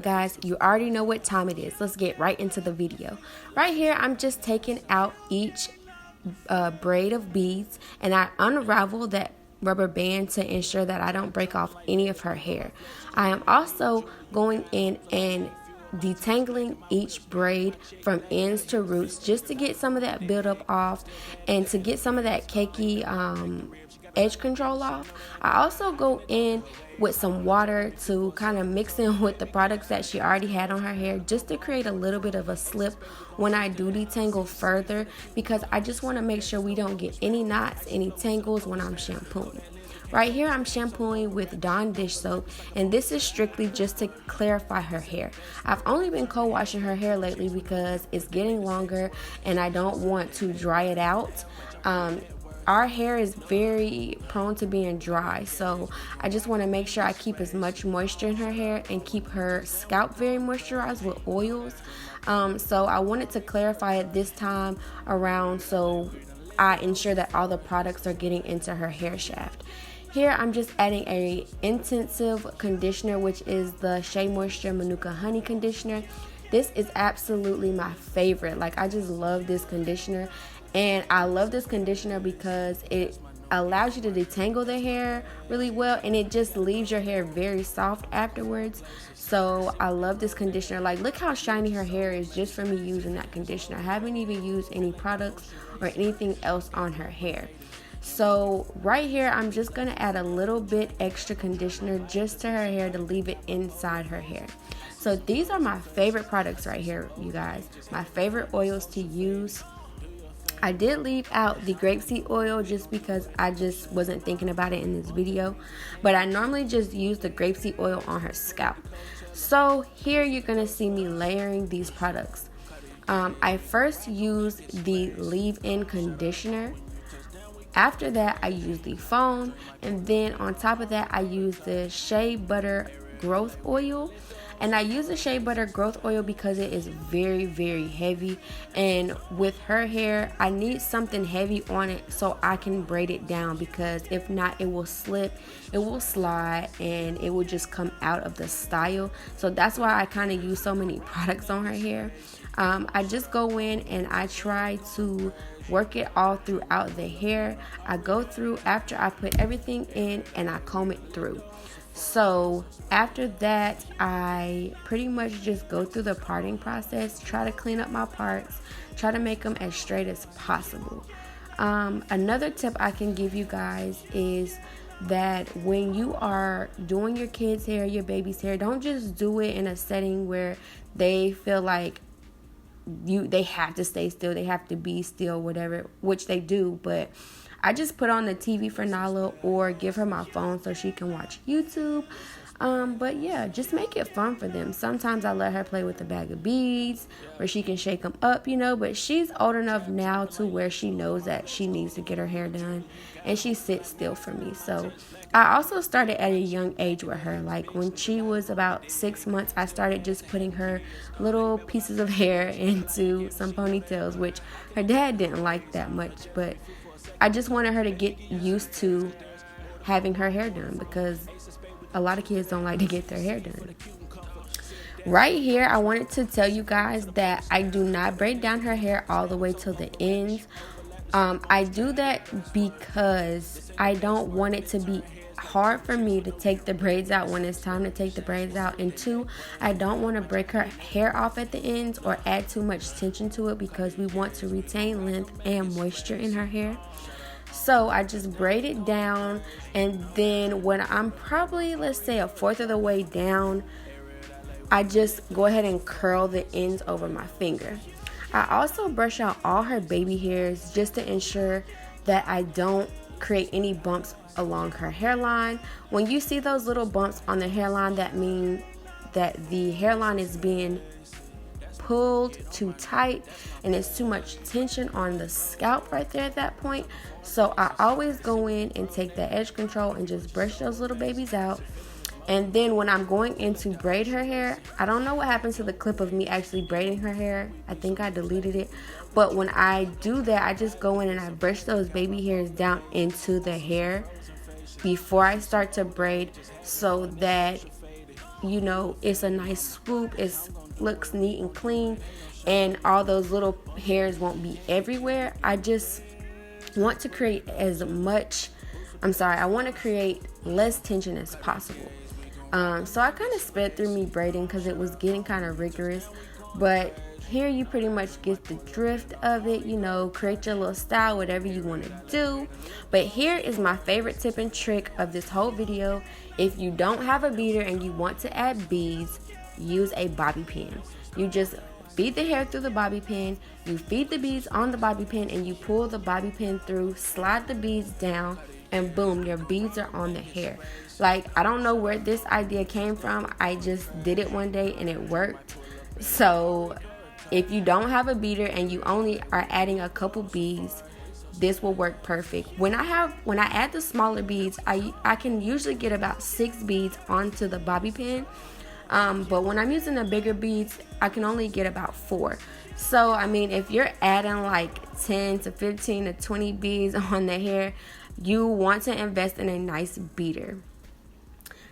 guys, you already know what time it is. Let's get right into the video. Right here, I'm just taking out each braid of beads, and I unravel that rubber band to ensure that I don't break off any of her hair. I am also going in and detangling each braid from ends to roots just to get some of that buildup off and to get some of that cakey edge control off. I also go in with some water to kind of mix in with the products that she already had on her hair, just to create a little bit of a slip when I do detangle further, because I just want to make sure we don't get any knots, any tangles when I'm shampooing. Right here, I'm shampooing with Dawn dish soap, and this is strictly just to clarify her hair. I've only been co-washing her hair lately because it's getting longer and I don't want to dry it out. Our hair is very prone to being dry, so I just want to make sure I keep as much moisture in her hair and keep her scalp very moisturized with oils. So I wanted to clarify it this time around, so I ensure that all the products are getting into her hair shaft. Here I'm just adding a intensive conditioner, which is the Shea Moisture Manuka Honey Conditioner. This is absolutely my favorite. Like, I just love this conditioner, and I love this conditioner because it allows you to detangle the hair really well, and it just leaves your hair very soft afterwards. So I love this conditioner. Like, look how shiny her hair is just from me using that conditioner. I haven't even used any products or anything else on her hair. So right here, I'm just going to add a little bit extra conditioner just to her hair to leave it inside her hair. So these are my favorite products right here, you guys. My favorite oils to use. I did leave out the grapeseed oil just because I just wasn't thinking about it in this video. But I normally just use the grapeseed oil on her scalp. So here you're going to see me layering these products. I first use the leave-in conditioner. After that, I use the foam, and then on top of that, I use the Shea Butter Growth Oil. And I use the Shea Butter Growth Oil because it is very, very heavy, and with her hair, I need something heavy on it so I can braid it down, because if not, it will slip, it will slide, and it will just come out of the style. So that's why I kind of use so many products on her hair. I just go in and I try to work it all throughout the hair. I go through after I put everything in, and I comb it through. So after that, I pretty much just go through the parting process, try to clean up my parts, try to make them as straight as possible. Another tip I can give you guys is that when you are doing your kids' hair, your baby's hair, don't just do it in a setting where they feel like they have to stay still, they have to be still, whatever, which they do. But I just put on the TV for Nala or give her my phone so she can watch YouTube. But yeah, just make it fun for them. Sometimes I let her play with a bag of beads where she can shake them up, but she's old enough now to where she knows that she needs to get her hair done, and she sits still for me. So I also started at a young age with her. Like, when she was about 6 months, I started just putting her little pieces of hair into some ponytails, which her dad didn't like that much, but I just wanted her to get used to having her hair done, because a lot of kids don't like to get their hair done. Right here, I wanted to tell you guys that I do not braid down her hair all the way till the ends. I do that because I don't want it to be hard for me to take the braids out when it's time to take the braids out, and two, I don't want to break her hair off at the ends or add too much tension to it, because we want to retain length and moisture in her hair. So I just braid it down, and then when I'm probably, let's say, a fourth of the way down, I just go ahead and curl the ends over my finger. I also brush out all her baby hairs just to ensure that I don't create any bumps along her hairline. When you see those little bumps on the hairline, that means that the hairline is being pulled too tight and it's too much tension on the scalp right there at that point. So I always go in and take the edge control and just brush those little babies out. And then when I'm going in to braid her hair, I don't know what happened to the clip of me actually braiding her hair. I think I deleted it. But when I do that, I just go in and I brush those baby hairs down into the hair before I start to braid, so that you know, it's a nice swoop, it looks neat and clean, and all those little hairs won't be everywhere. I just want to create I want to create less tension as possible. So I kind of sped through me braiding because it was getting kind of rigorous, but here you pretty much get the drift of it, you know, create your little style, whatever you want to do. But here is my favorite tip and trick of this whole video. If you don't have a beater and you want to add beads, use a bobby pin. You just feed the hair through the bobby pin, you feed the beads on the bobby pin, and you pull the bobby pin through, slide the beads down, and boom, your beads are on the hair. Like, I don't know where this idea came from. I just did it one day and it worked. So if you don't have a beater and you only are adding a couple beads, this will work perfect. When I add the smaller beads, I can usually get about 6 beads onto the bobby pin. But when I'm using the bigger beads, I can only get about 4. So, I mean, if you're adding like 10 to 15 to 20 beads on the hair, you want to invest in a nice beater.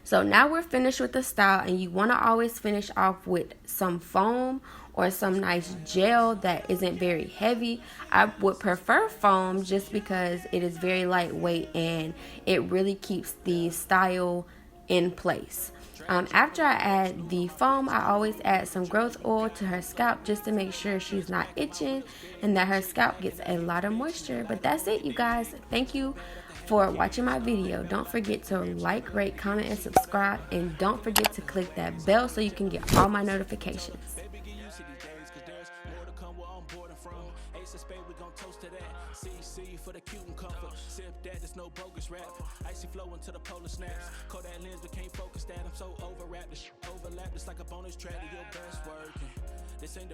So now we're finished with the style, and you want to always finish off with some foam or some nice gel that isn't very heavy. I would prefer foam just because it is very lightweight and it really keeps the style in place. After I add the foam, I always add some growth oil to her scalp just to make sure she's not itching and that her scalp gets a lot of moisture. But that's it, you guys. Thank you for watching my video. Don't forget to like, rate, comment, and subscribe, and don't forget to click that bell so you can get all my notifications. CC for the cute and comfort. Sip that, there's no bogus rap. Icy flow into the polar snaps. Call that lens, but can't focus that. I'm so overwrapped. This overlap, it's like a bonus track to your best working. This ain't the